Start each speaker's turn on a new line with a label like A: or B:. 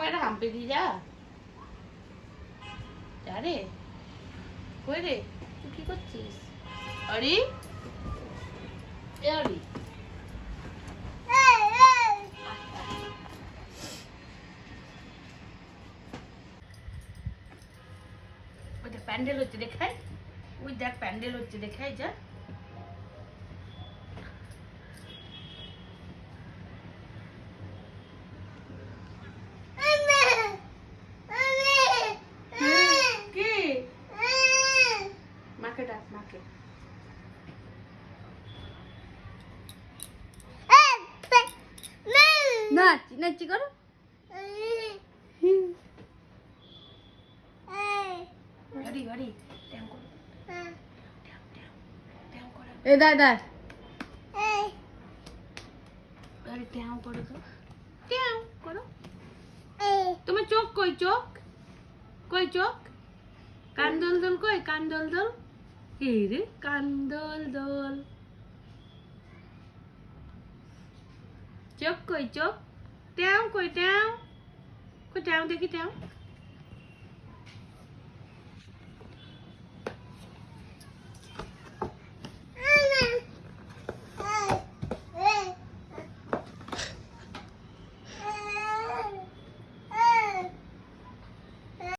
A: আমাকে একটা হাম্পি দিয়ে যা। যা রে, কই রে, তুই কি করছিস? অরি, এ অরি, ওই দেখ প্যান্ডেল হচ্ছে দেখাই, ওই দেখ প্যান্ডেল হচ্ছে দেখাই যা। মাকে ডাক, মাকে। নাচি নাচি করো। হরি হরি ট্যাম করো, ট্যাম করো। এ দা দা হরি ট্যাম করো তো, ট্যাম করো। তোমার চোখ কই, চোখ কই, চোখ কান দোল দোল কই, কান দোল দোল। এই রে কান দোল দোল, চোখ কই, চোখ ট্যাম কই, ট্যাম কই, ট্যাম দেখি ট্যাম।